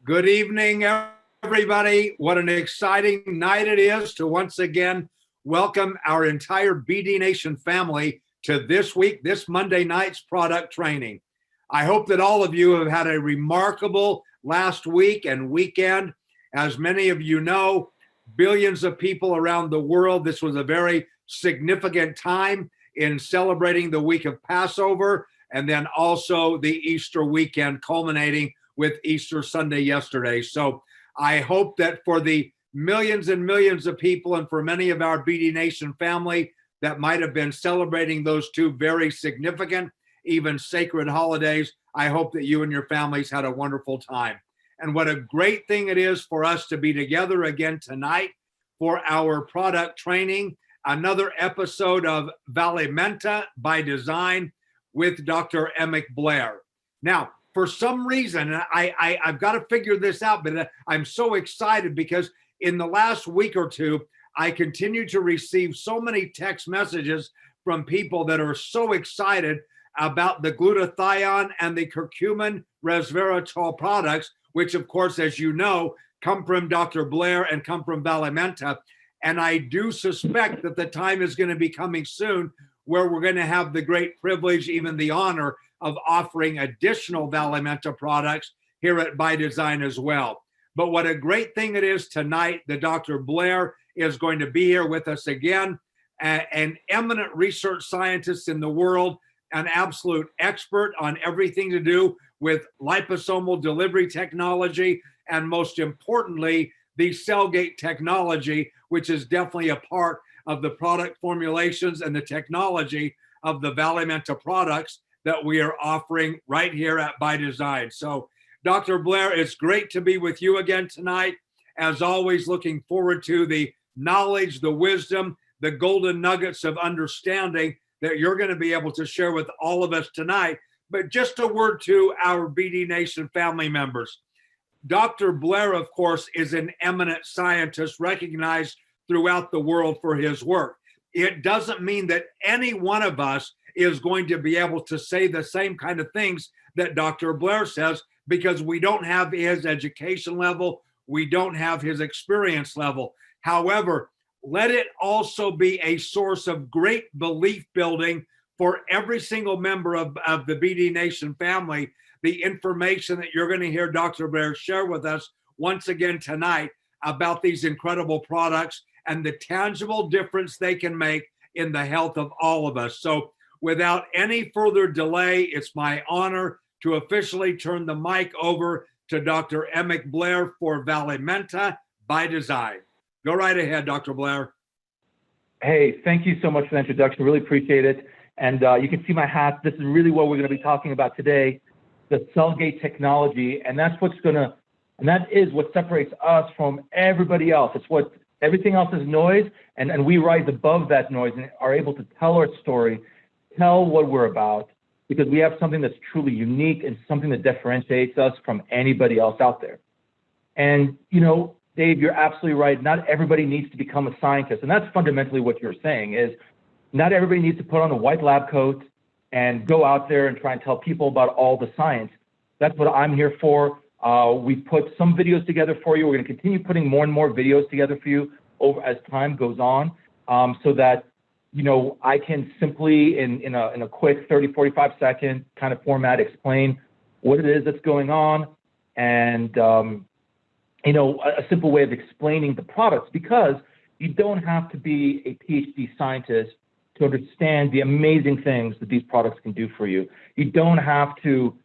Good evening, everybody. What an exciting night it is to once again welcome our entire BD Nation family to this Monday night's product training. I hope that all of you have had a remarkable last week and weekend. As many of you know, billions of people around the world, this was a very significant time in celebrating the week of Passover and then also the Easter weekend culminating with Easter Sunday yesterday. So I hope that for the millions and millions of people and for many of our BD Nation family that might have been celebrating those two very significant, even sacred holidays, I hope that you and your families had a wonderful time. And what a great thing it is for us to be together again tonight for our product training, another episode of Valimenta ByDzyne with Dr. Emek Blair. Now, for some reason, I've got to figure this out, but I'm so excited because in the last week or two, I continue to receive so many text messages from people that are so excited about the glutathione and the Curcumin Resveratrol products, which of course, as you know, come from Dr. Blair and come from Valimenta. And I do suspect that the time is going to be coming soon where we're going to have the great privilege, even the honor of offering additional Valimenta products here at ByDzyne as well. But what a great thing it is tonight that Dr. Blair is going to be here with us again, an eminent research scientist in the world, an absolute expert on everything to do with liposomal delivery technology, and most importantly, the cell gate technology, which is definitely a part of the product formulations and the technology of the Valimenta products that we are offering right here at ByDzyne. So, Dr. Blair, it's great to be with you again tonight. As always, looking forward to the knowledge, the wisdom, the golden nuggets of understanding that you're going to be able to share with all of us tonight. But just a word to our BD Nation family members. Dr. Blair, of course, is an eminent scientist recognized throughout the world for his work. It doesn't mean that any one of us is going to be able to say the same kind of things that Dr. Blair says because we don't have his education level, we don't have his experience level. However, let it also be a source of great belief building for every single member of the BD Nation family. The information that you're going to hear Dr. Blair share with us once again tonight about these incredible products and the tangible difference they can make in the health of all of us. So without any further delay, it's my honor to officially turn the mic over to Dr. Emek Blair for Valimenta ByDzyne. Go right ahead, Dr. Blair. Hey, thank you so much for the introduction. Really appreciate it. And you can see my hat. This is really what we're going to be talking about today, the cell gate technology. And that's that is what separates us from everybody else. It's what everything else is noise. And we rise above that noise and are able to tell our story, tell what we're about, because we have something that's truly unique and something that differentiates us from anybody else out there. And, you know, Dave, you're absolutely right. Not everybody needs to become a scientist. And that's fundamentally what you're saying is not everybody needs to put on a white lab coat and go out there and try and tell people about all the science. That's what I'm here for. We put some videos together for you. We're going to continue putting more and more videos together for you over as time goes on, so that, you know, I can simply in a quick 30, 45 second kind of format explain what it is that's going on and, you know, a simple way of explaining the products, because you don't have to be a PhD scientist to understand the amazing things that these products can do for you. You don't have to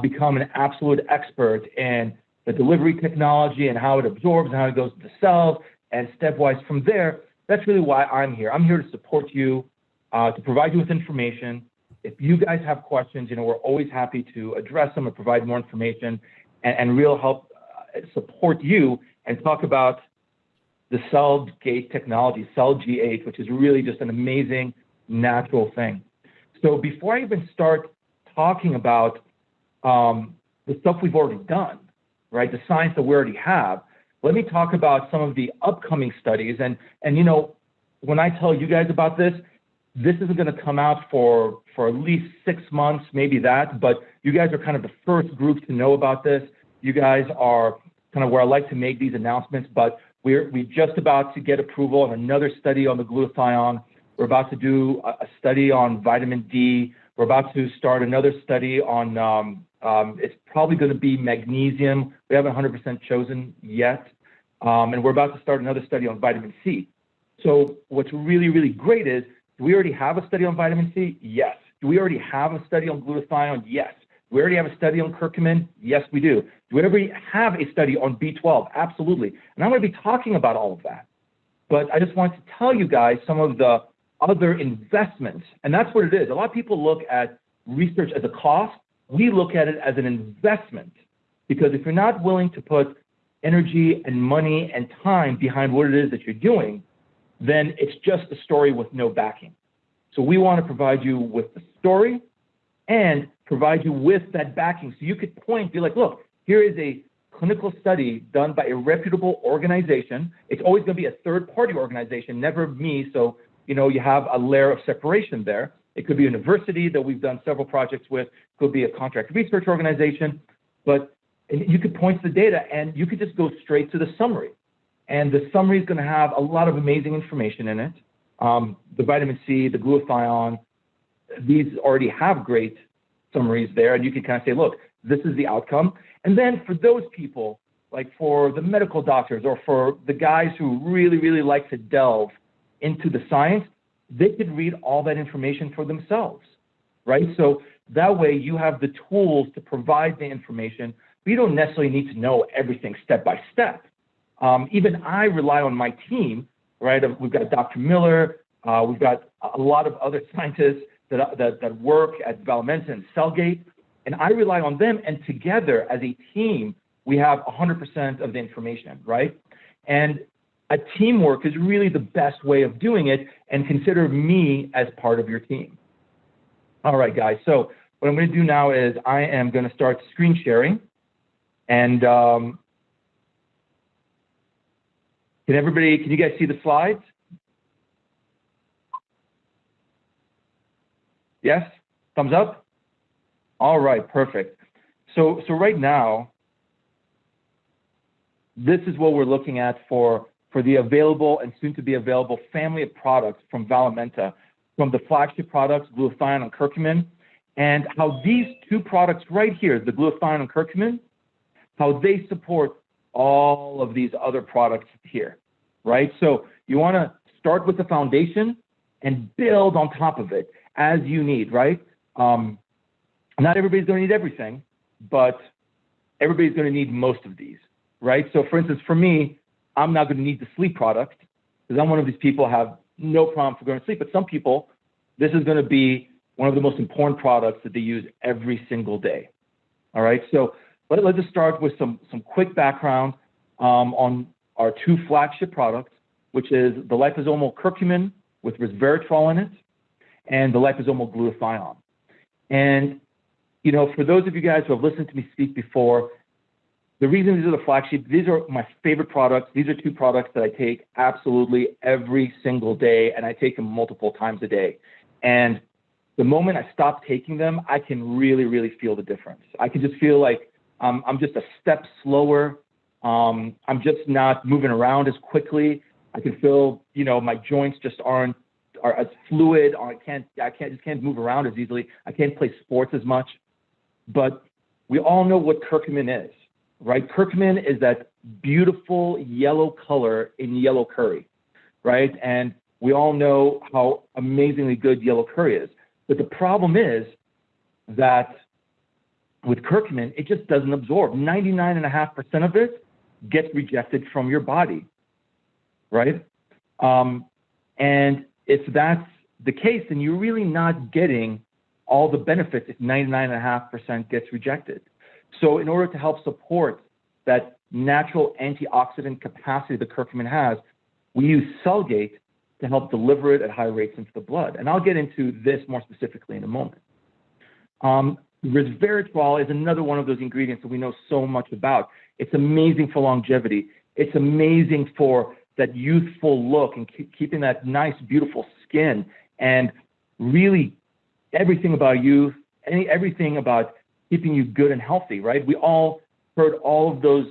become an absolute expert in the delivery technology and how it absorbs and how it goes to the cells and stepwise from there. That's really why I'm here. I'm here to support you, to provide you with information. If you guys have questions, you know, we're always happy to address them and provide more information and real help support you and talk about the cell gate technology, cell G8, which is really just an amazing natural thing. So before I even start talking about the stuff we've already done, right, the science that we already have, let me talk about some of the upcoming studies. And you know, when I tell you guys about this isn't going to come out for at least 6 months, maybe that, but you guys are kind of the first group to know about this. You guys are kind of where I like to make these announcements, but we're just about to get approval on another study on the glutathione. We're about to do a study on vitamin D. We're about to start another study on, it's probably going to be magnesium. We haven't 100% chosen yet. And we're about to start another study on vitamin C. So what's really, really great is, do we already have a study on vitamin C? Yes. Do we already have a study on glutathione? Yes. Do we already have a study on curcumin? Yes, we do. Do we already have a study on B12? Absolutely. And I'm going to be talking about all of that. But I just want to tell you guys some of the other investments, and that's what it is. A lot of people look at research as a cost. We look at it as an investment, because if you're not willing to put energy and money and time behind what it is that you're doing, then it's just a story with no backing. So we want to provide you with the story and provide you with that backing. So you could point, be like, look, here is a clinical study done by a reputable organization. It's always going to be a third-party organization, never me. So, you know, you have a layer of separation there. It could be a university that we've done several projects with, could be a contract research organization, but you could point to the data and you could just go straight to the summary. And the summary is going to have a lot of amazing information in it. The vitamin C, the glutathione, these already have great summaries there. And you can kind of say, look, this is the outcome. And then for those people, like for the medical doctors or for the guys who really, really like to delve into the science, they could read all that information for themselves, right? So that way you have the tools to provide the information. But you don't necessarily need to know everything step by step. Even I rely on my team, right? We've got Dr. Miller, we've got a lot of other scientists that work at Valimenta and Cellgate, and I rely on them, and together as a team, we have 100% of the information, right? And a teamwork is really the best way of doing it, and consider me as part of your team. All right, guys, so what I'm going to do now is I am going to start screen sharing, and can you guys see the slides? Yes? Thumbs up? All right, perfect. So right now, this is what we're looking at for the available and soon to be available family of products from Valimenta, from the flagship products, glutathione and curcumin, and how these two products right here, the glutathione and curcumin, how they support all of these other products here, right? So you want to start with the foundation and build on top of it as you need, right? Not everybody's going to need everything, but everybody's going to need most of these, right? So for instance, for me, I'm not going to need the sleep product because I'm one of these people who have no problem for going to sleep, but some people, this is going to be one of the most important products that they use every single day, all right? So let's just start with some quick background on our two flagship products, which is the liposomal curcumin with resveratrol in it and the liposomal glutathione. And, you know, for those of you guys who have listened to me speak before, the reason these are the flagship, these are my favorite products. These are two products that I take absolutely every single day, and I take them multiple times a day. And the moment I stop taking them, I can really, really feel the difference. I can just feel like I'm just a step slower. I'm just not moving around as quickly. I can feel, you know, my joints just are as fluid, or I just can't move around as easily. I can't play sports as much. But we all know what curcumin is, right? Curcumin is that beautiful yellow color in yellow curry, right? And we all know how amazingly good yellow curry is. But the problem is that with curcumin, it just doesn't absorb. 99.5% of it gets rejected from your body, right? And if that's the case, then you're really not getting all the benefits if 99.5% gets rejected. So in order to help support that natural antioxidant capacity that curcumin has, we use Cellgate to help deliver it at high rates into the blood. And I'll get into this more specifically in a moment. Resveratrol is another one of those ingredients that we know so much about. It's amazing for longevity. It's amazing for that youthful look and keeping that nice, beautiful skin, and really everything about youth, everything about keeping you good and healthy, right? We all heard all of those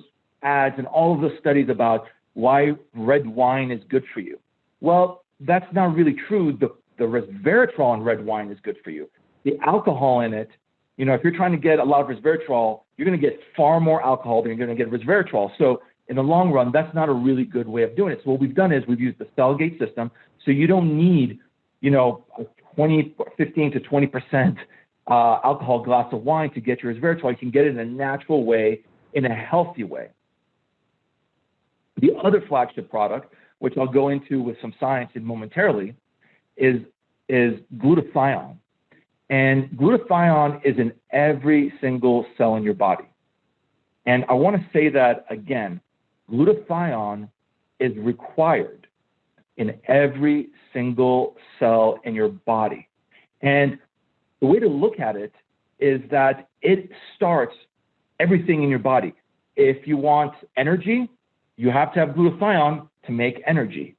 ads and all of the studies about why red wine is good for you. Well, that's not really true. The resveratrol in red wine is good for you. The alcohol in it, you know, if you're trying to get a lot of resveratrol, you're going to get far more alcohol than you're going to get resveratrol. So in the long run, that's not a really good way of doing it. So what we've done is we've used the Cellgate system. So you don't need, you know, a 15 to 20% alcohol glass of wine to get your resveratrol. You can get it in a natural way, in a healthy way. The other flagship product, which I'll go into with some science in momentarily, is glutathione. And glutathione is in every single cell in your body. And I want to say that again, glutathione is required in every single cell in your body. And the way to look at it is that it starts everything in your body. If you want energy, you have to have glutathione to make energy.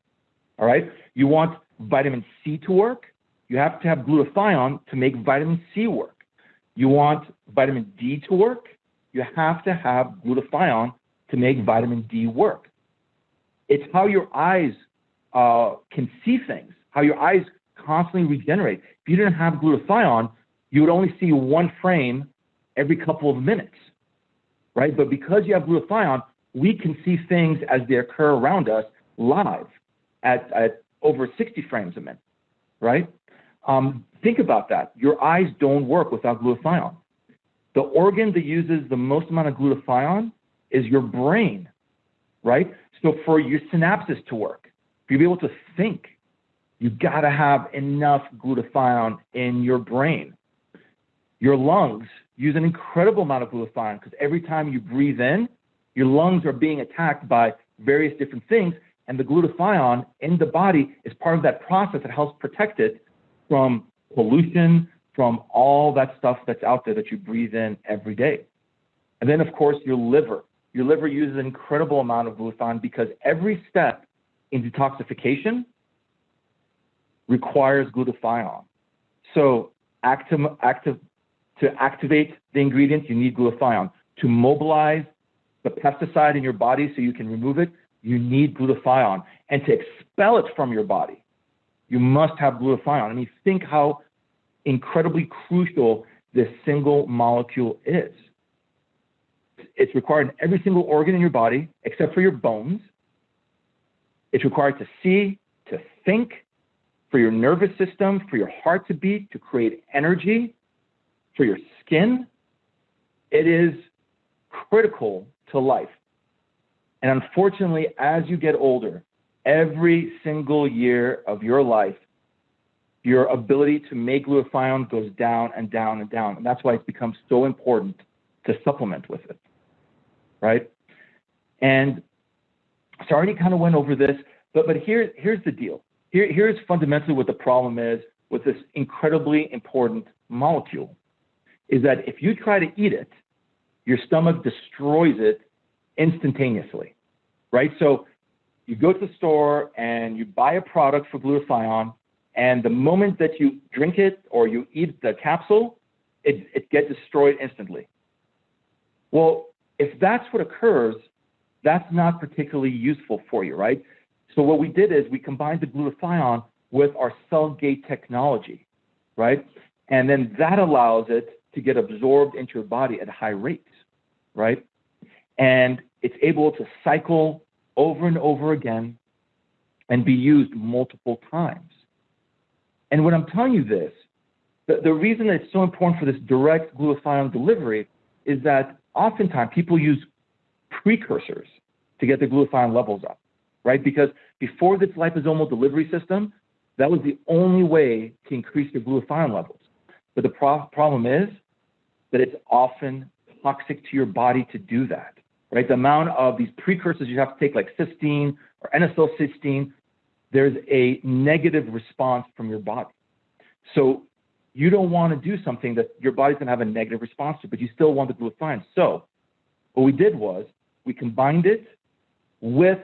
All right? You want vitamin C to work, you have to have glutathione to make vitamin C work. You want vitamin D to work, you have to have glutathione to make vitamin D work. It's how your eyes can see things, how your eyes constantly regenerate. If you didn't have glutathione, you would only see one frame every couple of minutes, right? But because you have glutathione, we can see things as they occur around us live at over 60 frames a minute, right? Think about that. Your eyes don't work without glutathione. The organ that uses the most amount of glutathione is your brain, right? So for your synapses to work, for you to be able to think, you gotta have enough glutathione in your brain. Your lungs use an incredible amount of glutathione because every time you breathe in, your lungs are being attacked by various different things, and the glutathione in the body is part of that process that helps protect it from pollution, from all that stuff that's out there that you breathe in every day. And then, of course, your liver. Your liver uses an incredible amount of glutathione because every step in detoxification requires glutathione. So to activate the ingredients, you need glutathione. To mobilize the pesticide in your body so you can remove it, you need glutathione. And to expel it from your body, you must have glutathione. I mean, think how incredibly crucial this single molecule is. It's required in every single organ in your body, except for your bones. It's required to see, to think, for your nervous system, for your heart to beat, to create energy, for your skin. It is critical to life. And unfortunately, as you get older, every single year of your life, your ability to make glutathione goes down and down and down. And that's why it's become so important to supplement with it, right? And so I already kind of went over this, but here's the deal. Here's fundamentally what the problem is with this incredibly important molecule, is that if you try to eat it, your stomach destroys it instantaneously, right? So you go to the store and you buy a product for glutathione, and the moment that you drink it or you eat the capsule, it gets destroyed instantly. Well, if that's what occurs, that's not particularly useful for you, right? So what we did is we combined the glutathione with our Cellgate technology, right? And then that allows it to get absorbed into your body at high rates, right? And it's able to cycle over and over again and be used multiple times. And when I'm telling you this, the reason that it's so important for this direct glutathione delivery is that oftentimes people use precursors to get the glutathione levels up, right? Because before this liposomal delivery system, that was the only way to increase your glutathione levels. But the problem is that it's often toxic to your body to do that, right? The amount of these precursors you have to take, like cysteine or N-acetylcysteine, there's a negative response from your body. So you don't want to do something that your body's going to have a negative response to, but you still want the glutathione. So what we did was we combined it with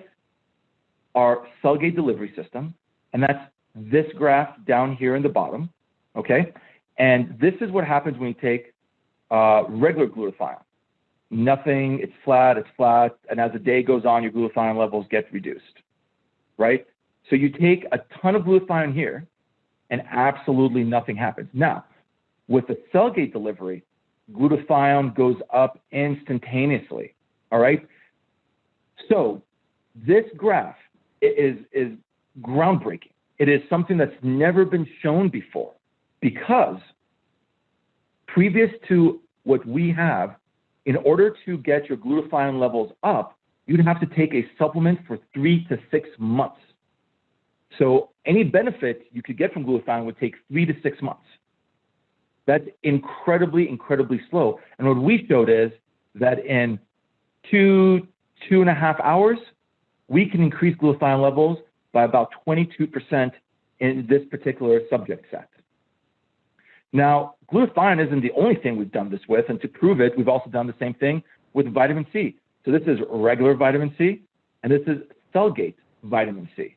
our Cellgate delivery system, and that's this graph down here in the bottom, okay? And this is what happens when you take regular glutathione. nothing, it's flat, and as the day goes on, your glutathione levels get reduced, right? So you take a ton of glutathione here, and absolutely nothing happens. Now, with the cell gate delivery, glutathione goes up instantaneously, all right? So this graph is groundbreaking. It is something that's never been shown before, because previous to what we have, in order to get your glutathione levels up, you'd have to take a supplement for 3 to 6 months. So any benefit you could get from glutathione would take 3 to 6 months. That's incredibly, incredibly slow. And what we showed is that in 2.5 hours, we can increase glutathione levels by about 22% in this particular subject set. Now, glutathione isn't the only thing we've done this with, and to prove it, we've also done the same thing with vitamin C. So this is regular vitamin C, and this is cell gate vitamin C.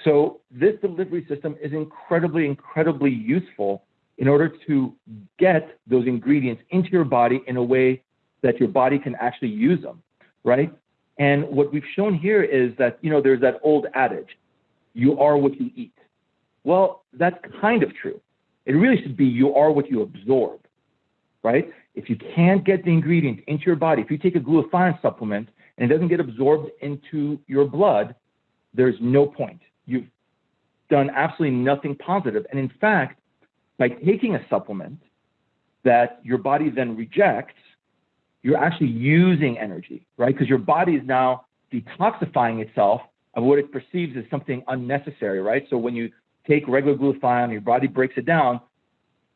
So this delivery system is incredibly, incredibly useful in order to get those ingredients into your body in a way that your body can actually use them, right? And what we've shown here is that, you know, there's that old adage, you are what you eat. Well, that's kind of true. It really should be you are what you absorb, right? If you can't get the ingredients into your body, if you take a glutathione supplement and it doesn't get absorbed into your blood, there's no point. You've done absolutely nothing positive. And in fact, by taking a supplement that your body then rejects, you're actually using energy, right? Because your body is now detoxifying itself of what it perceives as something unnecessary, right? So when you take regular glutathione, your body breaks it down,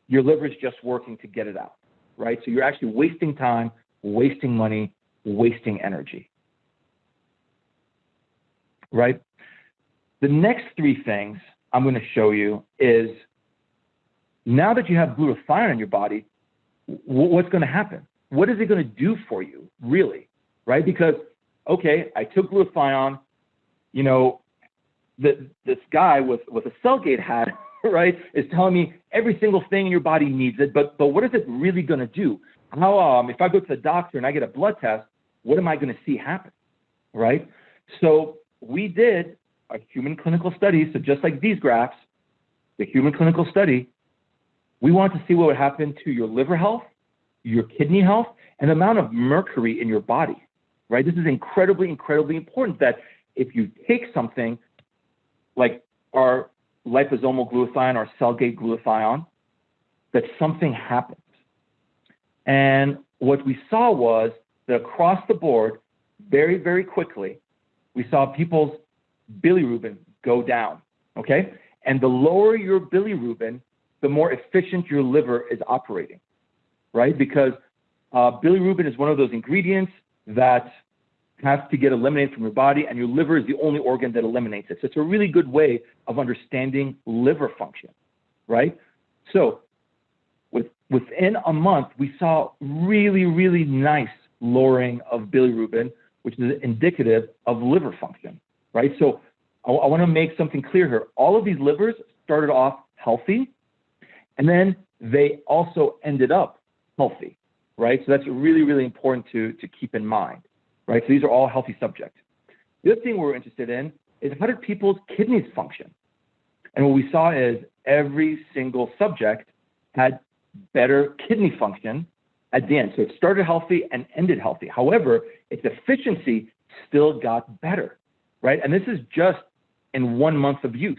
your liver is just working to get it out, right? So you're actually wasting time, wasting money, wasting energy, right? The next 3 things I'm going to show you is, now that you have glutathione in your body, what's going to happen? What is it going to do for you, really, right? Because, okay, I took glutathione, you know, this guy with a cell gate hat, right, is telling me every single thing in your body needs it, but what is it really going to do? How, if I go to the doctor and I get a blood test, what am I going to see happen, right? So we did a human clinical study. So just like these graphs, the human clinical study, we wanted to see what would happen to your liver health, your kidney health, and the amount of mercury in your body, right? This is incredibly, incredibly important, that if you take something like our liposomal glutathione, our cell gate glutathione, that something happens. And what we saw was that across the board, very, very quickly, we saw people's bilirubin go down, okay? And the lower your bilirubin, the more efficient your liver is operating, right? Because bilirubin is one of those ingredients that has to get eliminated from your body, and your liver is the only organ that eliminates it. So it's a really good way of understanding liver function, right? So within a month, we saw really, really nice lowering of bilirubin, which is indicative of liver function, right? So I want to make something clear here. All of these livers started off healthy, and then they also ended up healthy, right? So that's really, really important to keep in mind, right? So these are all healthy subjects. The other thing we're interested in is, how did people's kidneys function? And what we saw is every single subject had better kidney function at the end. So it started healthy and ended healthy. However, its efficiency still got better, right? And this is just in 1 month of use,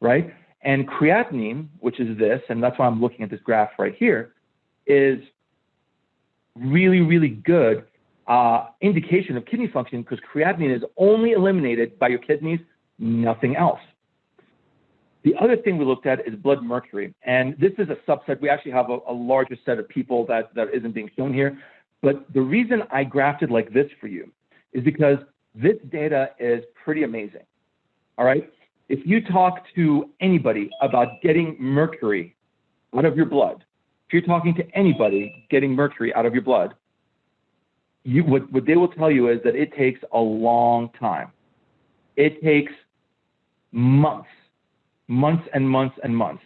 right? And creatinine, which is this, and that's why I'm looking at this graph right here, is really, really good indication of kidney function, because creatinine is only eliminated by your kidneys, nothing else. The other thing we looked at is blood mercury. And this is a subset. We actually have a larger set of people that isn't being shown here. But the reason I graphed it like this for you is because this data is pretty amazing. All right? If you talk to anybody about getting mercury out of your blood, if you're talking to anybody getting mercury out of your blood, what they will tell you is that it takes a long time. It takes months and months and months.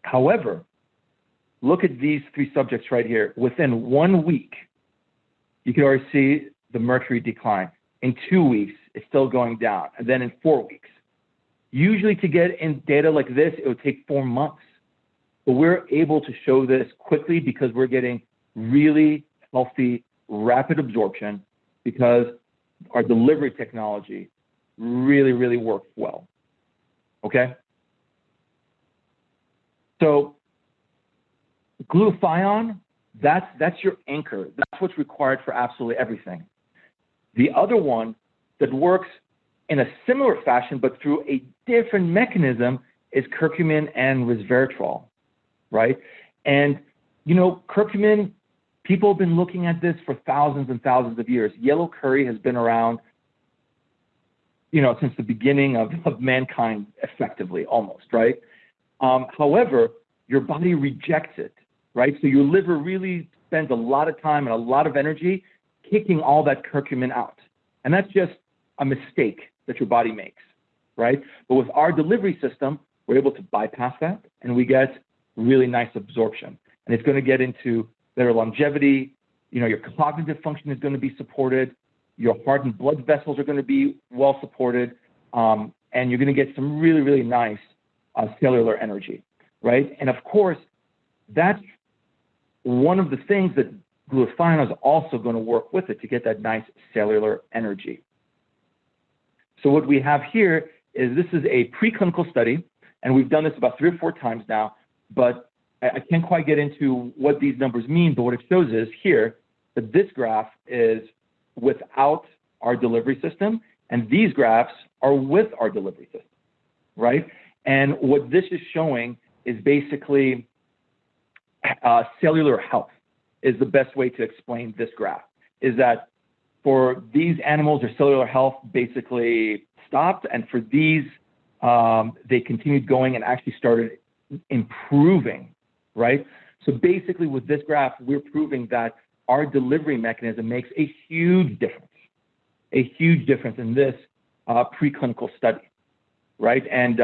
However, look at these 3 subjects right here. Within 1 week, you can already see the mercury decline. In 2 weeks, it's still going down, and then in 4 weeks. Usually to get in data like this, it would take 4 months. But we're able to show this quickly because we're getting really healthy, rapid absorption because our delivery technology really, really works well, okay? So glutathione, that's your anchor. That's what's required for absolutely everything. The other one that works in a similar fashion, but through a different mechanism, is curcumin and resveratrol, right? And, you know, curcumin, people have been looking at this for thousands and thousands of years. Yellow curry has been around, you know, since the beginning of mankind, effectively, almost, right? However, your body rejects it, right? So your liver really spends a lot of time and a lot of energy kicking all that curcumin out. And that's just a mistake that your body makes, right? But with our delivery system, we're able to bypass that and we get really nice absorption. And it's going to get into better longevity. You know, your cognitive function is going to be supported. Your heart and blood vessels are going to be well supported. And you're going to get some really, really nice cellular energy, right? And of course, that's one of the things that glutathione is also going to work with it to get that nice cellular energy. So what we have here is this is a preclinical study, and we've done this about 3 or 4 times now, but I can't quite get into what these numbers mean, but what it shows is here that this graph is without our delivery system, and these graphs are with our delivery system, right? And what this is showing is basically cellular health is the best way to explain this graph, is that for these animals, their cellular health basically stopped, and for these, they continued going and actually started improving, right? So basically with this graph, we're proving that our delivery mechanism makes a huge difference in this preclinical study, right? And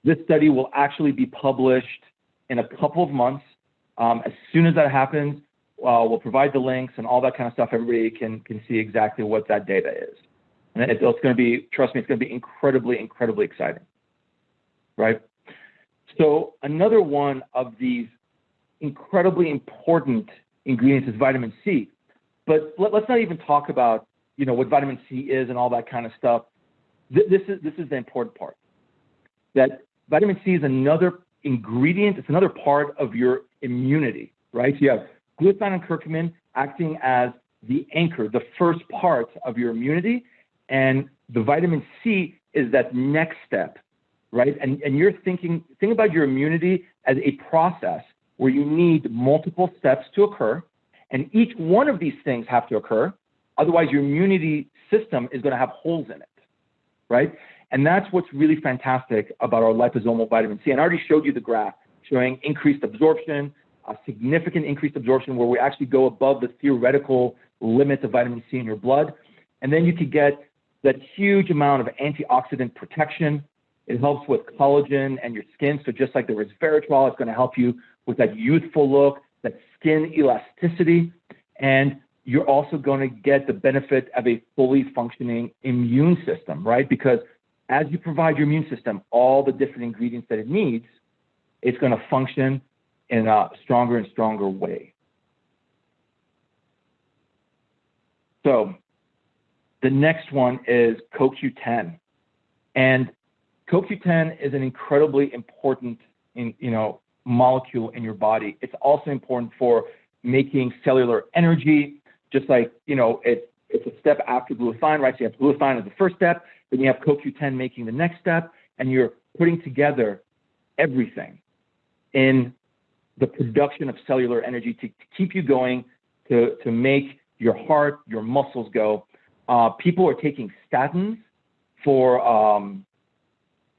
this study will actually be published in a couple of months. As soon as that happens, we'll provide the links and all that kind of stuff. Everybody can see exactly what that data is. And it's going to be, trust me, it's going to be incredibly, incredibly exciting, right? So another one of these incredibly important ingredients is vitamin C. But let's not even talk about, you know, what vitamin C is and all that kind of stuff. This is the important part. That vitamin C is another ingredient, it's another part of your immunity, right? So you have glutathione and curcumin acting as the anchor, the first part of your immunity, and the vitamin C is that next step, right? And you're think about your immunity as a process where you need multiple steps to occur, and each one of these things have to occur, otherwise your immunity system is going to have holes in it, right? And that's what's really fantastic about our liposomal vitamin C. And I already showed you the graph showing increased absorption, a significant increased absorption where we actually go above the theoretical limit of vitamin C in your blood. And then you could get that huge amount of antioxidant protection. It helps with collagen and your skin. So just like the resveratrol, it's going to help you with that youthful look, that skin elasticity. And you're also going to get the benefit of a fully functioning immune system, right? Because as you provide your immune system all the different ingredients that it needs, it's going to function in a stronger and stronger way. So the next one is CoQ10. And CoQ10 is an incredibly important molecule in your body. It's also important for making cellular energy, just like, it's a step after glutathione, right? So you have glutathione as the first step, then you have CoQ10 making the next step, and you're putting together everything in the production of cellular energy to keep you going, to make your heart, your muscles go. People are taking statins for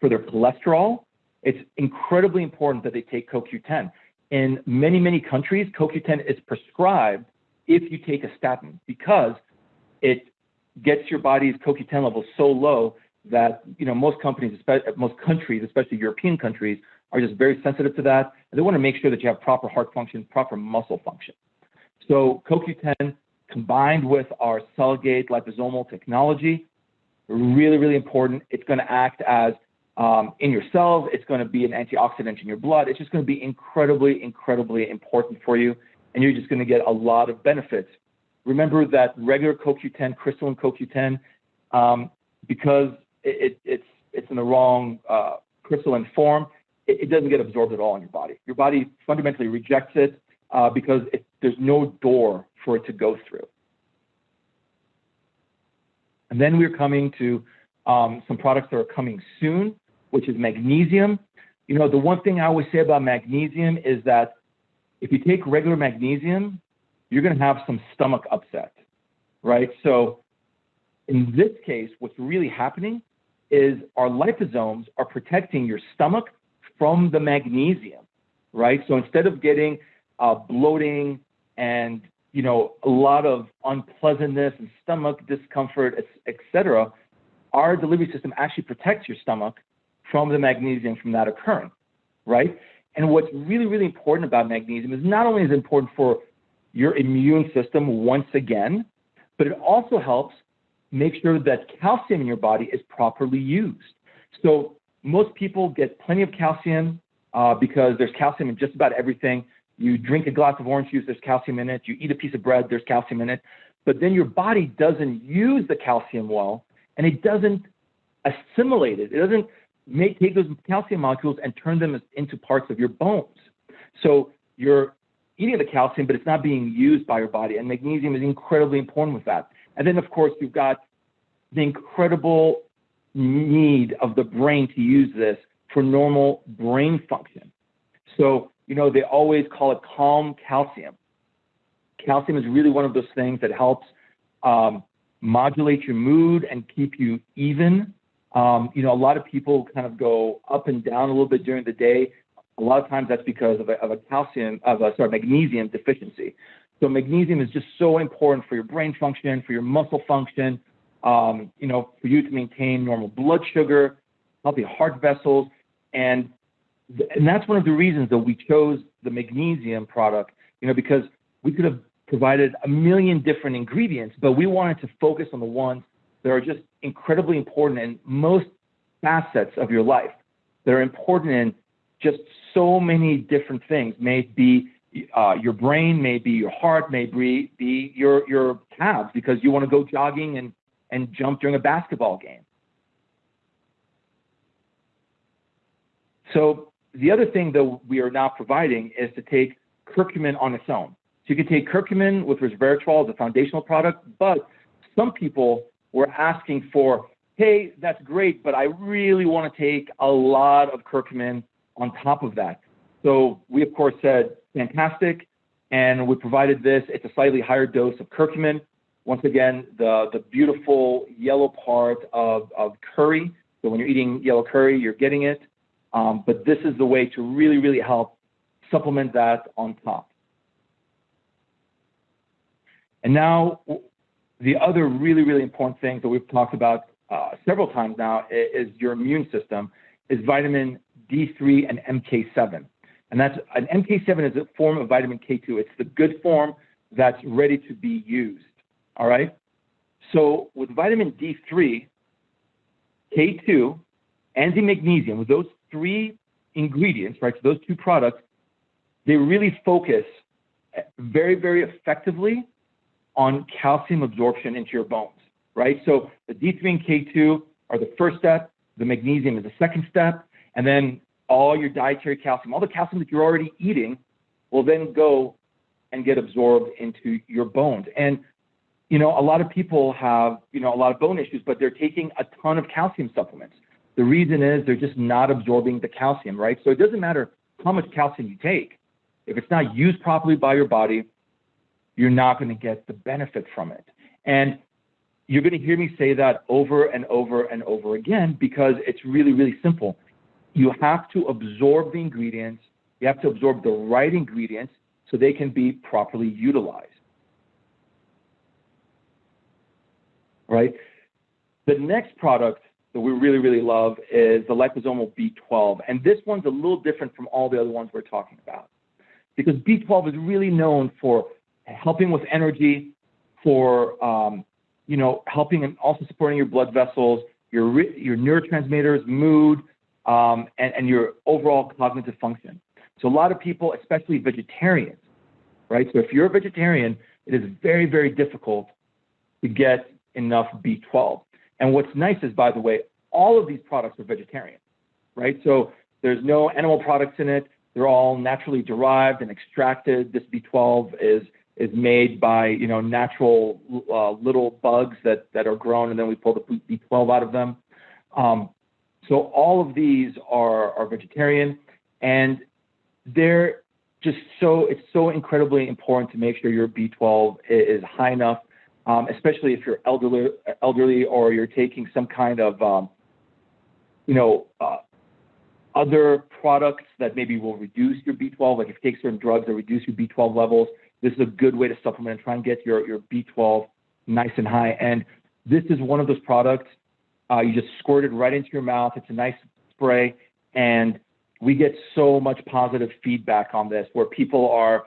their cholesterol. It's incredibly important that they take CoQ10. In many, many countries, CoQ10 is prescribed if you take a statin because it gets your body's CoQ10 levels so low that most countries, especially European countries, are just very sensitive to that. And they want to make sure that you have proper heart function, proper muscle function. So CoQ10 combined with our cell-gate liposomal technology, really, really important. It's going to act as in your cells. It's going to be an antioxidant in your blood. It's just going to be incredibly, incredibly important for you. And you're just going to get a lot of benefits. Remember that regular CoQ10, crystalline CoQ10, because it's in the wrong crystalline form, it doesn't get absorbed at all in your body. Your body fundamentally rejects it because there's no door for it to go through. And then we're coming to some products that are coming soon, which is magnesium. You know, the one thing I always say about magnesium is that if you take regular magnesium, you're going to have some stomach upset, right? So in this case, what's really happening is our liposomes are protecting your stomach from the magnesium, right? So instead of getting bloating and, you know, a lot of unpleasantness and stomach discomfort, etc., our delivery system actually protects your stomach from the magnesium from that occurring, right? And what's really, really important about magnesium is not only is it important for your immune system once again, but it also helps make sure that calcium in your body is properly used. So most people get plenty of calcium because there's calcium in just about everything. You drink a glass of orange juice, there's calcium in it. You eat a piece of bread, there's calcium in it. But then your body doesn't use the calcium well, and it doesn't assimilate it. It doesn't take those calcium molecules and turn them into parts of your bones. So you're eating the calcium, but it's not being used by your body. And magnesium is incredibly important with that. And then, of course, you've got the incredible need of the brain to use this for normal brain function. So, you know, they always call it calm calcium. Calcium is really one of those things that helps modulate your mood and keep you even. You know, a lot of people kind of go up and down a little bit during the day. A lot of times that's because of a magnesium deficiency. So magnesium is just so important for your brain function, for your muscle function, you know, for you to maintain normal blood sugar, healthy heart vessels. And that's one of the reasons that we chose the magnesium product, you know, because we could have provided a million different ingredients, but we wanted to focus on the ones that are just incredibly important in most facets of your life, that are important in just so many different things. May it be your brain, may be your heart, may be your calves, because you want to go jogging and jump during a basketball game. So the other thing that we are now providing is to take curcumin on its own. So you can take curcumin with resveratrol as a foundational product, but some people were asking for, hey, that's great, but I really want to take a lot of curcumin on top of that. So we, of course, said, fantastic, and we provided this. It's a slightly higher dose of curcumin. Once again, the beautiful yellow part of curry. So when you're eating yellow curry, you're getting it. But this is the way to really, really help supplement that on top. And now, the other really, really important thing that we've talked about several times now is your immune system, is vitamin D3 and Mk7. And that's an Mk7 is a form of vitamin K2. It's the good form that's ready to be used. All right. So with vitamin D3, K2, and the magnesium, with those three ingredients, right? So those two products, they really focus very, very effectively on calcium absorption into your bones, right? So the D3 and K2 are the first step, the magnesium is the second step, and then all your dietary calcium, all the calcium that you're already eating will then go and get absorbed into your bones. And, you know, a lot of people have, you know, a lot of bone issues, but they're taking a ton of calcium supplements. The reason is they're just not absorbing the calcium, right? So it doesn't matter how much calcium you take. If it's not used properly by your body, you're not going to get the benefit from it. And you're going to hear me say that over and over and over again, because it's really, really simple. You have to absorb the ingredients. You have to absorb the right ingredients so they can be properly utilized. Right? The next product that we really, really love is the Liposomal B12. And this one's a little different from all the other ones we're talking about, because B12 is really known for helping with energy, for helping and also supporting your blood vessels, your neurotransmitters, mood, and your overall cognitive function. So a lot of people, especially vegetarians, right? So if you're a vegetarian, it is very, very difficult to get enough B12. And what's nice is, by the way, all of these products are vegetarian, right? So there's no animal products in it. They're all naturally derived and extracted. This B12 is made by, natural little bugs that are grown, and then we pull the B12 out of them. So all of these are vegetarian, and they're just it's so incredibly important to make sure your B12 is high enough, especially if you're elderly or you're taking some kind of, other products that maybe will reduce your B12. Like if you take certain drugs that reduce your B12 levels, this is a good way to supplement and try and get your B12 nice and high. And this is one of those products, you just squirt it right into your mouth. It's a nice spray, and we get so much positive feedback on this, where people are,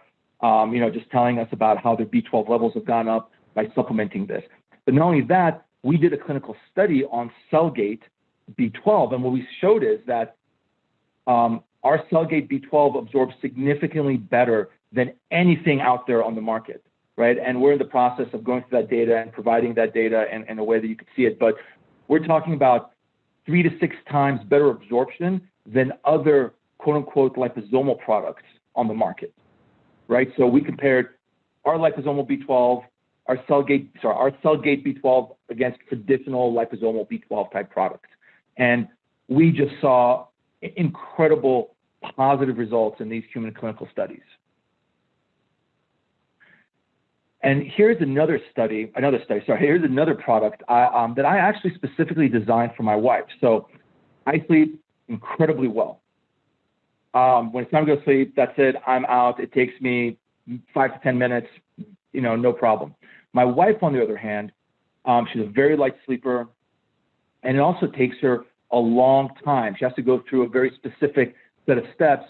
just telling us about how their B12 levels have gone up by supplementing this. But not only that, we did a clinical study on Cellgate B12, and what we showed is that our Cellgate B12 absorbs significantly better than anything out there on the market, right? And we're in the process of going through that data and providing that data in a way that you can see it. But we're talking about 3 to 6 times better absorption than other quote-unquote liposomal products on the market, right? So we compared our liposomal B12, our Cellgate B12 against traditional liposomal B12 type products. And we just saw incredible positive results in these human clinical studies. And here's another product that I actually specifically designed for my wife. So I sleep incredibly well. When it's time to go to sleep, that's it, I'm out. It takes me 5 to 10 minutes, no problem. My wife, on the other hand, she's a very light sleeper, and it also takes her a long time. She has to go through a very specific set of steps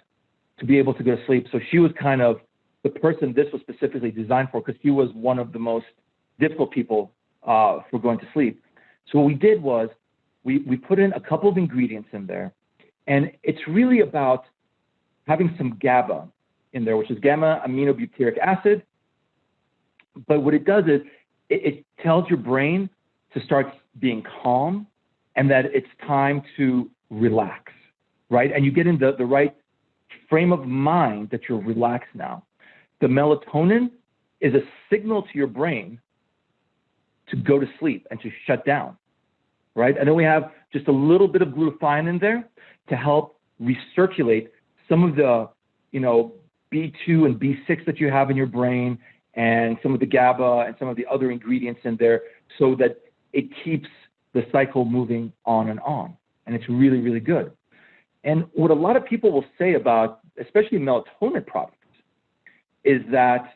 to be able to go to sleep. So she was kind of the person this was specifically designed for, because she was one of the most difficult people for going to sleep. So what we did was we put in a couple of ingredients in there, and it's really about having some GABA in there, which is gamma aminobutyric acid. But what it does is it tells your brain to start being calm and that it's time to relax, right? And you get in the right frame of mind that you're relaxed now. The melatonin is a signal to your brain to go to sleep and to shut down, right? And then we have just a little bit of glutathione in there to help recirculate some of the, B2 and B6 that you have in your brain, and some of the GABA and some of the other ingredients in there, so that it keeps the cycle moving on and on. And it's really, really good. And what a lot of people will say about, especially melatonin products, is that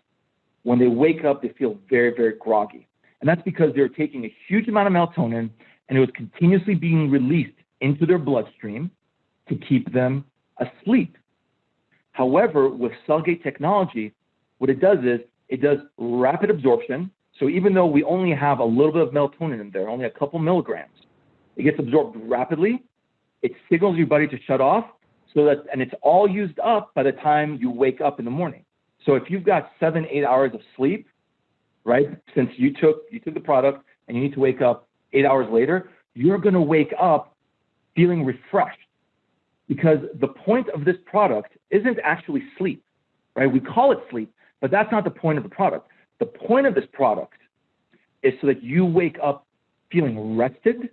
when they wake up, they feel very, very groggy. And that's because they're taking a huge amount of melatonin, and it was continuously being released into their bloodstream to keep them asleep. However, with Cellgate technology, what it does is it does rapid absorption. So even though we only have a little bit of melatonin in there, only a couple milligrams, it gets absorbed rapidly. It signals your body to shut off, and it's all used up by the time you wake up in the morning. So if you've got 7-8 hours of sleep, right, since you took the product and you need to wake up 8 hours later, you're going to wake up feeling refreshed, because the point of this product isn't actually sleep, right? We call it sleep, but that's not the point of the product. The point of this product is so that you wake up feeling rested,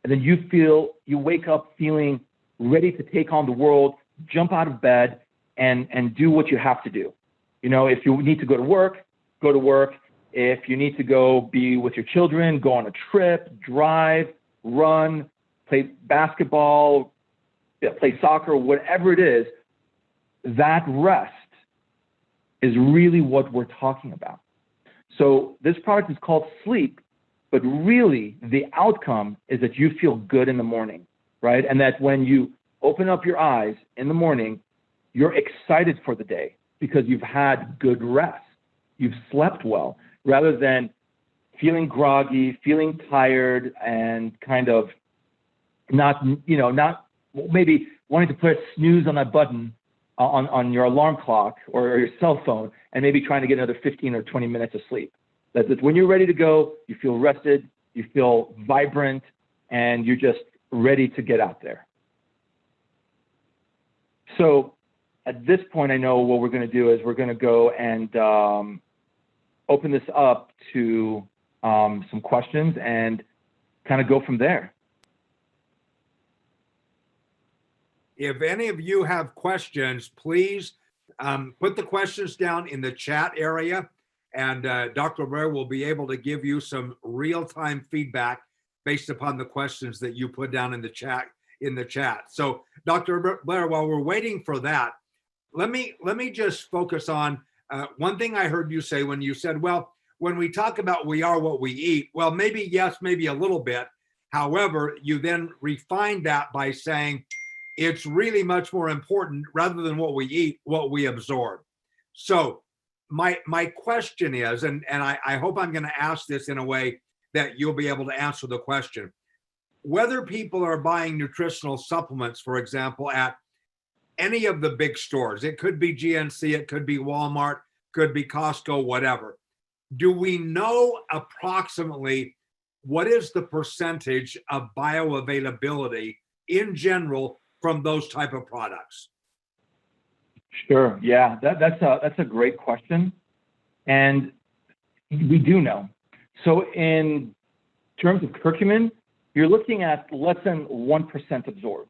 and then you wake up feeling ready to take on the world, jump out of bed, and do what you have to do. If you need to go to work, go to work. If you need to go be with your children, go on a trip, drive, run, play basketball, play soccer, whatever it is, that rest is really what we're talking about. So this product is called Sleep but really the outcome is that you feel good in the morning, right? And that when you open up your eyes in the morning, you're excited for the day because you've had good rest. You've slept well, rather than feeling groggy, feeling tired, and kind of not maybe wanting to put a snooze on that button on your alarm clock or your cell phone, and maybe trying to get another 15 or 20 minutes of sleep. That when you're ready to go, you feel rested, you feel vibrant, and you're just ready to get out there. So at this point, I know what we're going to do is we're going to go and open this up to some questions and kind of go from there. If any of you have questions, please put the questions down in the chat area, and Dr. Blair will be able to give you some real-time feedback based upon the questions that you put down in the chat. So, Dr. Blair, while we're waiting for that, let me just focus on one thing I heard you say when you said, well, when we talk about we are what we eat, well, maybe yes, maybe a little bit. However, you then refine that by saying it's really much more important, rather than what we eat, what we absorb. So my question is, and I hope I'm going to ask this in a way that you'll be able to answer the question, whether people are buying nutritional supplements, for example, at any of the big stores, it could be GNC, it could be Walmart, could be Costco, whatever. Do we know approximately what is the percentage of bioavailability in general from those type of products? Sure. Yeah, that's a great question, and we do know. So in terms of curcumin, you're looking at less than 1% absorbed.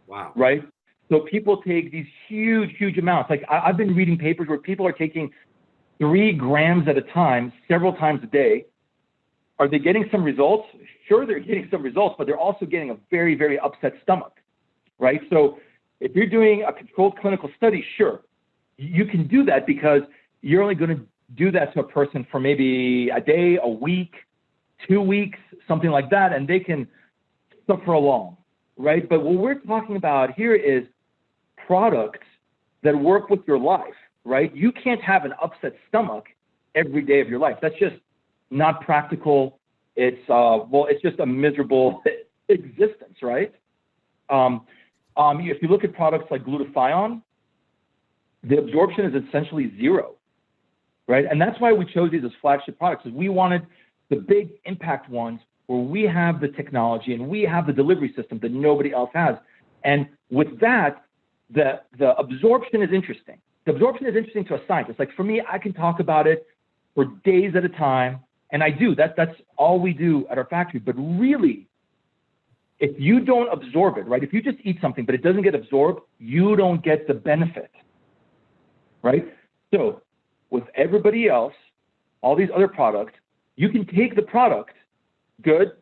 Wow. Right. So people take these huge amounts. Like I've been reading papers where people are taking 3 grams at a time, several times a day. Are they getting some results? Sure, they're getting some results, but they're also getting a very upset stomach, right? So if you're doing a controlled clinical study, sure, you can do that because you're only going to do that to a person for maybe a day, a week, 2 weeks, something like that, and they can suffer along, right? But what we're talking about here is products that work with your life, right? You can't have an upset stomach every day of your life. That's just not practical. It's it's just a miserable existence, right? If you look at products like glutathione, the absorption is essentially 0, right? And that's why we chose these as flagship products, is we wanted the big impact ones where we have the technology and we have the delivery system that nobody else has. And with that, the absorption is interesting. The absorption is interesting to a scientist. Like for me, I can talk about it for days at a time, and I do. That's all we do at our factory. But really, if you don't absorb it, right? If you just eat something but it doesn't get absorbed, you don't get the benefit, right? So with everybody else, all these other products, you can take the product, good,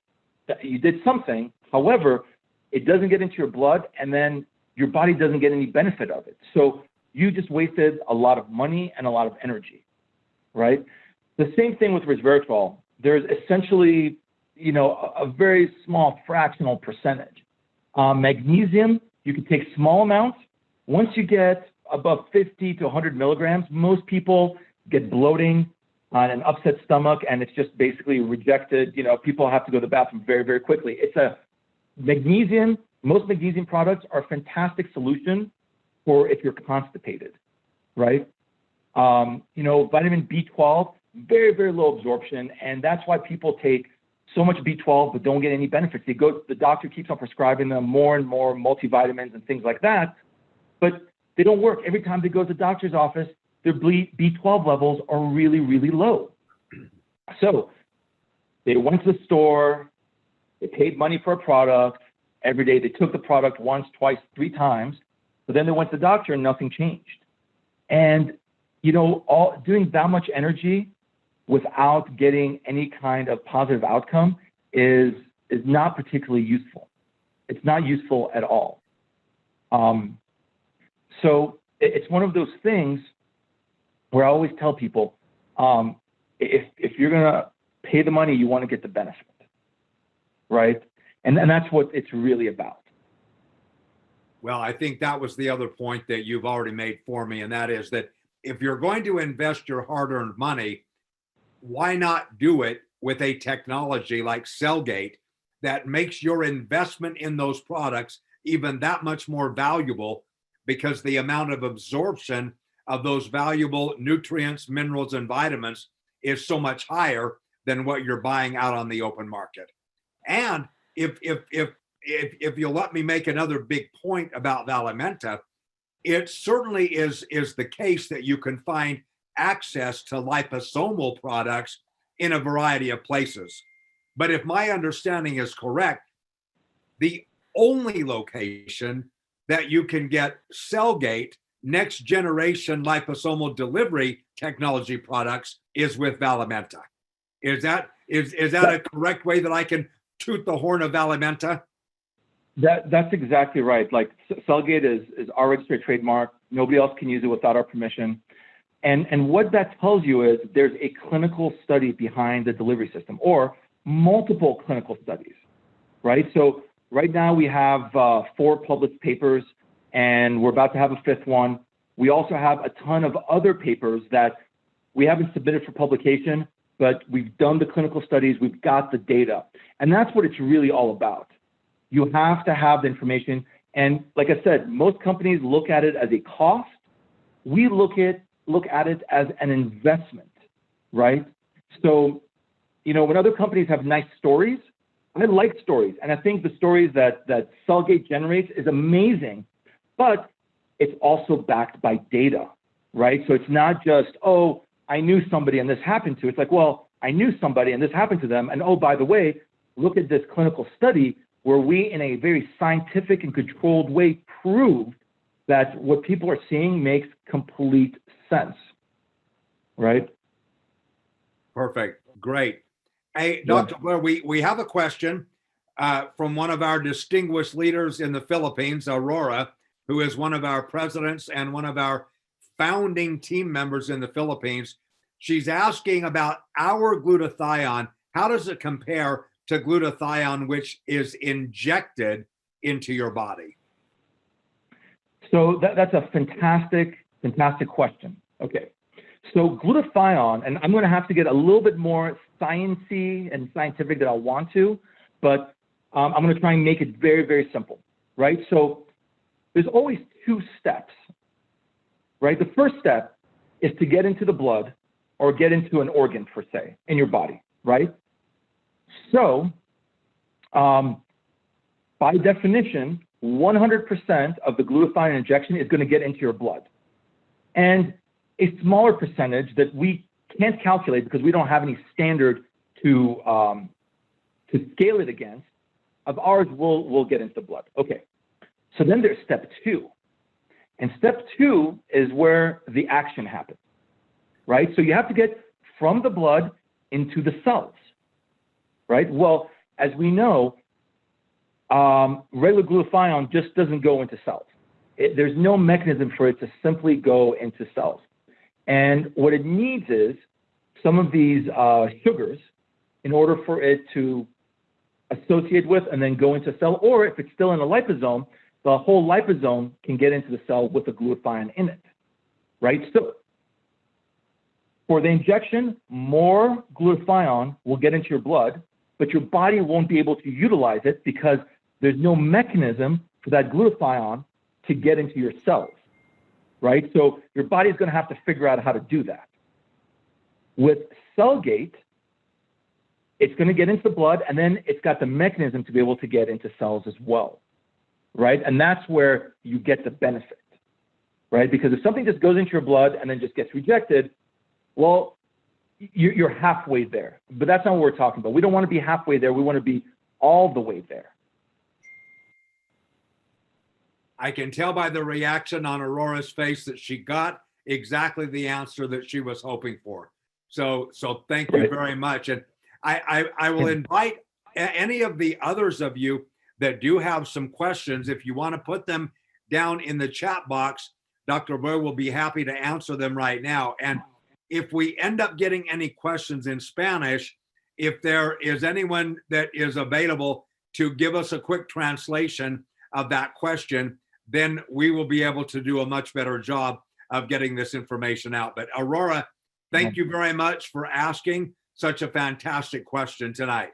you did something. However, it doesn't get into your blood, and then your body doesn't get any benefit of it. So you just wasted a lot of money and a lot of energy, right? The same thing with resveratrol. There's essentially, a very small fractional percentage. Magnesium, you can take small amounts. Once you get above 50 to 100 milligrams, most people get bloating on an upset stomach, and it's just basically rejected. People have to go to the bathroom very quickly. It's a magnesium. Most magnesium products are a fantastic solution for if you're constipated, right? Vitamin B12, very low absorption, and that's why people take so much B12 but don't get any benefits. The doctor keeps on prescribing them more and more multivitamins and things like that, but they don't work. Every time they go to the doctor's office, their B12 levels are really low. So they went to the store, they paid money for a product. Every day they took the product once, twice, 3 times, but then they went to the doctor and nothing changed. And doing that much energy without getting any kind of positive outcome is not particularly useful. It's not useful at all. So it's one of those things where I always tell people, if you're gonna pay the money, you want to get the benefit, right? And that's what it's really about. Well, I think that was the other point that you've already made for me, and that is that if you're going to invest your hard-earned money, why not do it with a technology like Cellgate that makes your investment in those products even that much more valuable, because the amount of absorption of those valuable nutrients, minerals, and vitamins is so much higher than what you're buying out on the open market. And if you'll let me make another big point about Valimenta, it certainly is the case that you can find access to liposomal products in a variety of places. But if my understanding is correct, the only location that you can get Cellgate next generation liposomal delivery technology products is with Valimenta. Is that a correct way that I can toot the horn of Valimenta? That's exactly right. Like, Cellgate is our registered trademark. Nobody else can use it without our permission. And what that tells you is there's a clinical study behind the delivery system, or multiple clinical studies, right? So right now we have 4 published papers, and we're about to have a 5th one. We also have a ton of other papers that we haven't submitted for publication, but we've done the clinical studies, we've got the data. And that's what it's really all about. You have to have the information. And like I said, most companies look at it as a cost. We look at it as an investment, right? So, when other companies have nice stories, I like stories. And I think the stories that Cellgate generates is amazing, but it's also backed by data, right? So it's not just, oh, I knew somebody and this happened to. It's like, well, I knew somebody and this happened to them. And oh, by the way, look at this clinical study where we, in a very scientific and controlled way, proved that what people are seeing makes complete sense, right? Perfect. Great. Hey, Dr. Blair, we have a question from one of our distinguished leaders in the Philippines, Aurora, who is one of our presidents and one of our founding team members in the Philippines. She's asking about our glutathione. How does it compare to glutathione, which is injected into your body? So that's a fantastic question. Okay. So glutathione, and I'm going to have to get a little bit more sciencey and scientific than I want to, but I'm going to try and make it very, very simple, right? So there's always 2 steps, right? The first step is to get into the blood or get into an organ, per se, in your body, right? So by definition, 100% of the glutathione injection is going to get into your blood. And a smaller percentage that we can't calculate because we don't have any standard to scale it against, of ours will get into the blood. Okay. So then there's step 2. And step 2 is where the action happens, right? So you have to get from the blood into the cells, right? Well, as we know, regular glutathione just doesn't go into cells. There's no mechanism for it to simply go into cells. And what it needs is some of these sugars in order for it to associate with and then go into a cell, or if it's still in a liposome, the whole liposome can get into the cell with the glutathione in it, right? So for the injection, more glutathione will get into your blood, but your body won't be able to utilize it because there's no mechanism for that glutathione to get into your cells, right? So your body's going to have to figure out how to do that. With Cellgate, it's going to get into the blood, and then it's got the mechanism to be able to get into cells as well, right? And that's where you get the benefit, right? Because if something just goes into your blood and then just gets rejected, well, you're halfway there. But that's not what we're talking about. We don't want to be halfway there. We want to be all the way there. I can tell by the reaction on Aurora's face that she got exactly the answer that she was hoping for. So thank you very much. And I will invite any of the others of you that do have some questions, if you want to put them down in the chat box, Dr. Blair will be happy to answer them right now. And if we end up getting any questions in Spanish, if there is anyone that is available to give us a quick translation of that question, then we will be able to do a much better job of getting this information out. But Aurora, thank you very much for asking such a fantastic question tonight.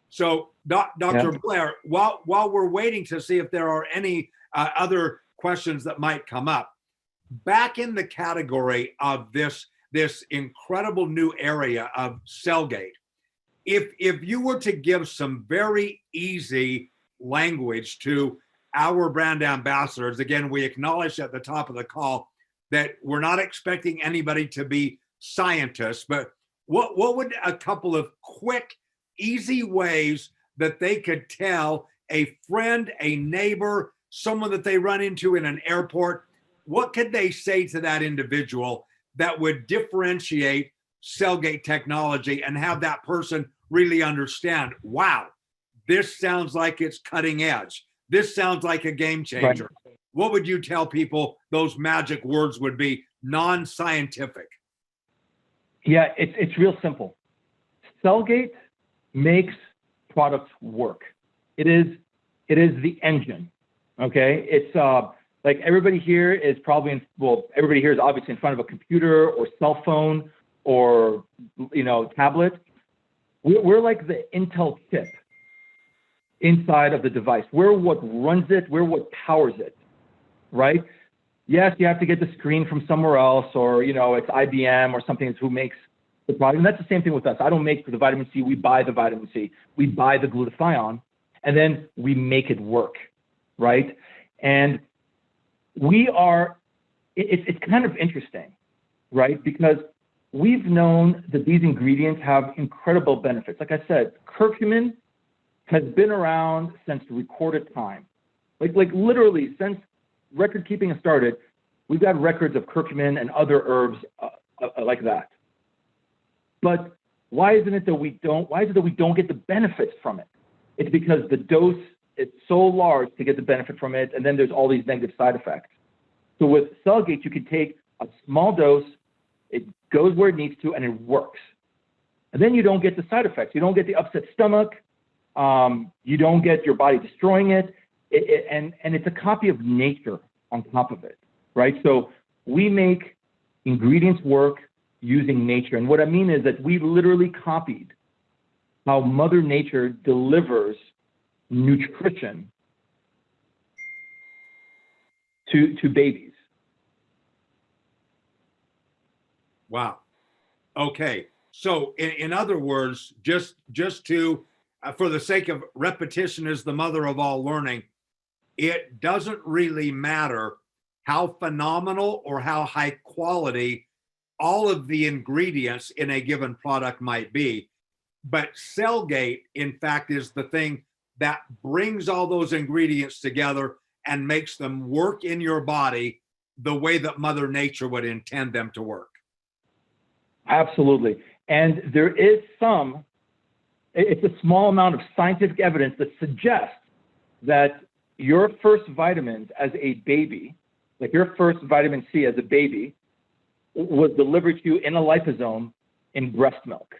So, Dr. Blair, while we're waiting to see if there are any other questions that might come up, back in the category of this incredible new area of Cellgate, if you were to give some very easy language to our brand ambassadors, again, we acknowledged at the top of the call that we're not expecting anybody to be scientists, but what would a couple of quick, easy ways that they could tell a friend, a neighbor, someone that they run into in an airport, what could they say to that individual that would differentiate Cellgate technology and have that person really understand, wow, this sounds like it's cutting edge. This sounds like a game changer. Right. What would you tell people those magic words would be, non-scientific? Yeah, it's real simple. Cellgate makes products work. It is the engine. Okay, it's like everybody here is probably everybody here is obviously in front of a computer or cell phone or tablet. We're like the Intel chip inside of the device. We're what runs it. We're what powers it, right? Yes, you have to get the screen from somewhere else, or it's IBM or something who makes the product. And that's the same thing with us. I don't make the vitamin C. We buy the vitamin C. We buy the glutathione, and then we make it work, right? And it's kind of interesting, right? Because we've known that these ingredients have incredible benefits. Like I said, curcumin has been around since recorded time. Like literally since record keeping has started, we've got records of curcumin and other herbs like that. But why is it that we don't get the benefits from it? It's because the dose is so large to get the benefit from it, and then there's all these negative side effects. So with Cellgate, you can take a small dose, it goes where it needs to, and it works. And then you don't get the side effects. You don't get the upset stomach. You don't get your body destroying it. And it's a copy of nature on top of it, right? So we make ingredients work using nature. And what I mean is that we literally copied how Mother Nature delivers nutrition to babies. Wow. Okay. So in other words, just to, for the sake of repetition is the mother of all learning, it doesn't really matter how phenomenal or how high quality all of the ingredients in a given product might be. But Cellgate, in fact, is the thing that brings all those ingredients together and makes them work in your body the way that Mother Nature would intend them to work. Absolutely. And there is it's a small amount of scientific evidence that suggests that your first vitamins as a baby, like your first vitamin C as a baby, was delivered to you in a liposome in breast milk,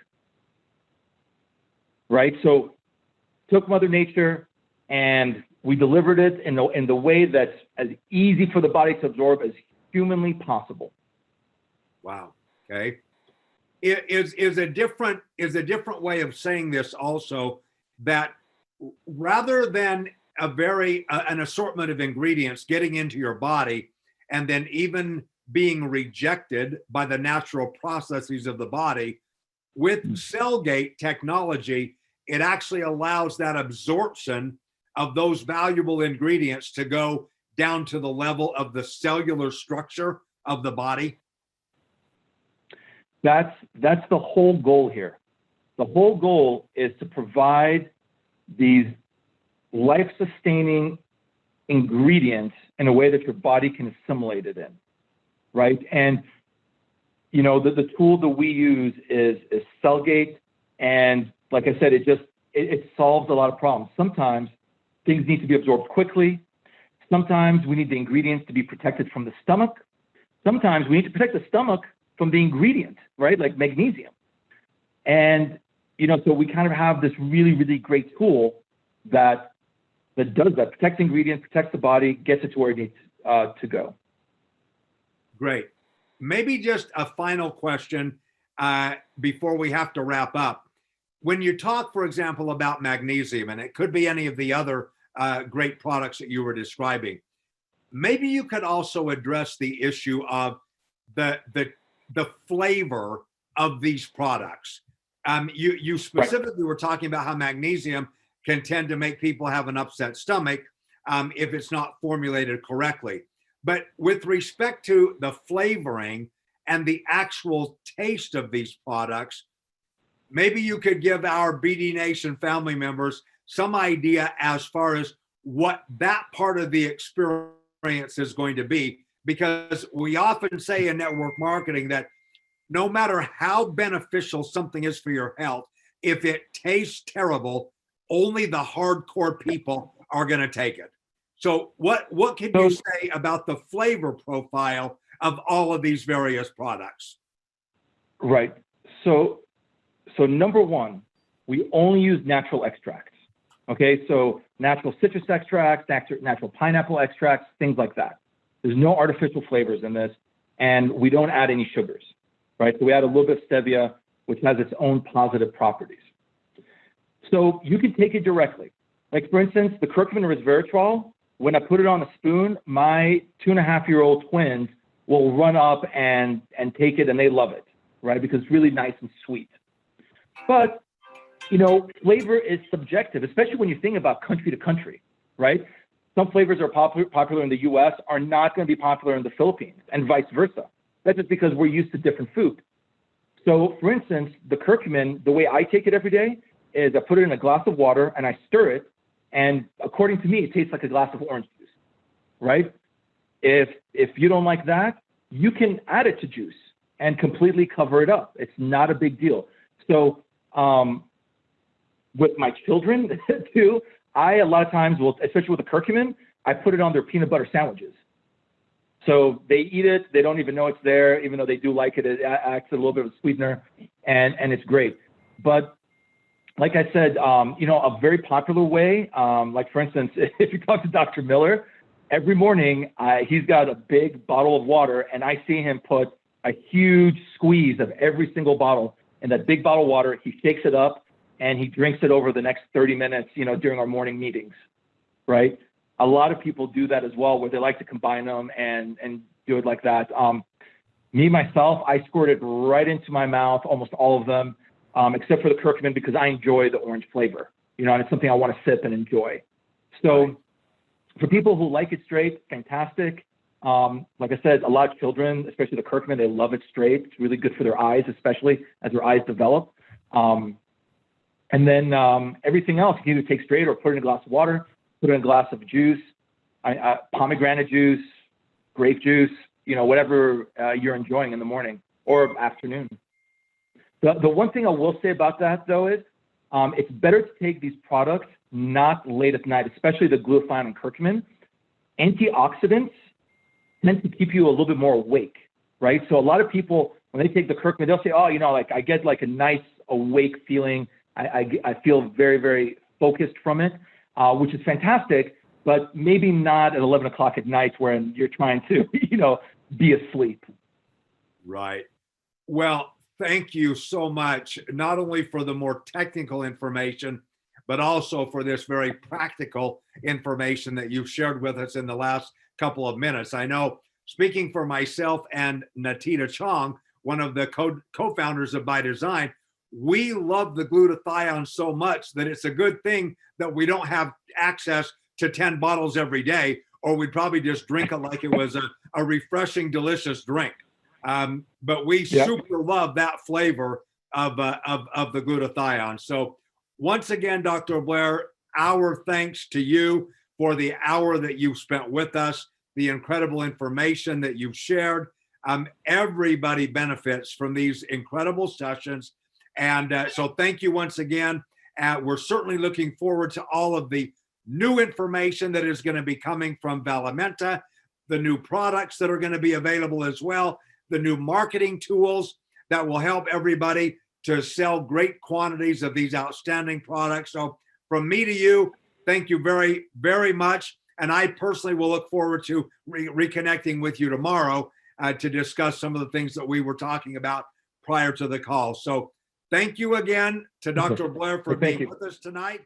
right? So took Mother Nature and we delivered it in the way that's as easy for the body to absorb as humanly possible. Wow. Okay. Is a different way of saying this also, that rather than an assortment of ingredients getting into your body and then even being rejected by the natural processes of the body, with Cellgate technology, it actually allows that absorption of those valuable ingredients to go down to the level of the cellular structure of the body. That's the whole goal here. The whole goal is to provide these life-sustaining ingredients in a way that your body can assimilate it in, right? And the tool that we use is Cellgate, and like I said, it solves a lot of problems. Sometimes things need to be absorbed quickly. Sometimes we need the ingredients to be protected from the stomach. Sometimes we need to protect the stomach from the ingredient, right? Like magnesium. And so we kind of have this really, really great tool that does that, protects ingredients, protects the body, gets it to where it needs to go. Great. Maybe just a final question before we have to wrap up. When you talk, for example, about magnesium, and it could be any of the other great products that you were describing, maybe you could also address the issue of the flavor of these products. You specifically were talking about how magnesium can tend to make people have an upset stomach if it's not formulated correctly. But with respect to the flavoring and the actual taste of these products, maybe you could give our BD Nation family members some idea as far as what that part of the experience is going to be, because we often say in network marketing that no matter how beneficial something is for your health, if it tastes terrible, only the hardcore people are going to take it. So what can you say about the flavor profile of all of these various products? Right. So number one, we only use natural extracts. Okay, so natural citrus extracts, natural pineapple extracts, things like that. There's no artificial flavors in this, and we don't add any sugars, right? So we add a little bit of stevia, which has its own positive properties. So you can take it directly. Like for instance, the Curcumin and Resveratrol, when I put it on a spoon, my 2.5-year-old twins will run up and take it, and they love it, right? Because it's really nice and sweet. But flavor is subjective, especially when you think about country to country, right? Some flavors are popular in the US are not going to be popular in the Philippines, and vice versa. That's just because we're used to different food. So for instance, the curcumin, the way I take it every day is I put it in a glass of water and I stir it. And according to me, it tastes like a glass of orange juice, right? If you don't like that, you can add it to juice and completely cover it up. It's not a big deal. So with my children too, I a lot of times will, especially with the curcumin, I put it on their peanut butter sandwiches. So they eat it, they don't even know it's there, even though they do like it. It acts a little bit of a sweetener, and it's great. But like I said, a very popular way, like for instance, if you talk to Dr. Miller, every morning he's got a big bottle of water, and I see him put a huge squeeze of every single bottle in that big bottle of water. He shakes it up and he drinks it over the next 30 minutes, during our morning meetings, right? A lot of people do that as well, where they like to combine them and do it like that. Me, myself, I squirt it right into my mouth, almost all of them, except for the curcumin, because I enjoy the orange flavor, and it's something I want to sip and enjoy. So for people who like it straight, fantastic. Like I said, a lot of children, especially the curcumin, they love it straight. It's really good for their eyes, especially as their eyes develop. And then everything else, you can either take straight or put it in a glass of water, put it in a glass of juice, pomegranate juice, grape juice, whatever you're enjoying in the morning or afternoon. The one thing I will say about that, though, is it's better to take these products not late at night, especially the glutathione and curcumin. Antioxidants tend to keep you a little bit more awake, right? So a lot of people, when they take the curcumin, they'll say, oh, I get like a nice awake feeling. I feel very, very focused from it, which is fantastic, but maybe not at 11 o'clock at night when you're trying to, be asleep. Right. Well, thank you so much, not only for the more technical information, but also for this very practical information that you've shared with us in the last couple of minutes. I know, speaking for myself and Natita Chong, one of the co-founders of ByDzyne, we love the glutathione so much that it's a good thing that we don't have access to 10 bottles every day, or we'd probably just drink it like it was a refreshing, delicious drink. But we super love that flavor of the glutathione. So once again, Dr. Blair, our thanks to you for the hour that you've spent with us, the incredible information that you've shared. Everybody benefits from these incredible sessions. And so thank you once again. We're certainly looking forward to all of the new information that is going to be coming from Valimenta, the new products that are going to be available as well, the new marketing tools that will help everybody to sell great quantities of these outstanding products. So from me to you, thank you very, very much. And I personally will look forward to reconnecting with you tomorrow to discuss some of the things that we were talking about prior to the call. So thank you again to Dr. Blair for being with us tonight.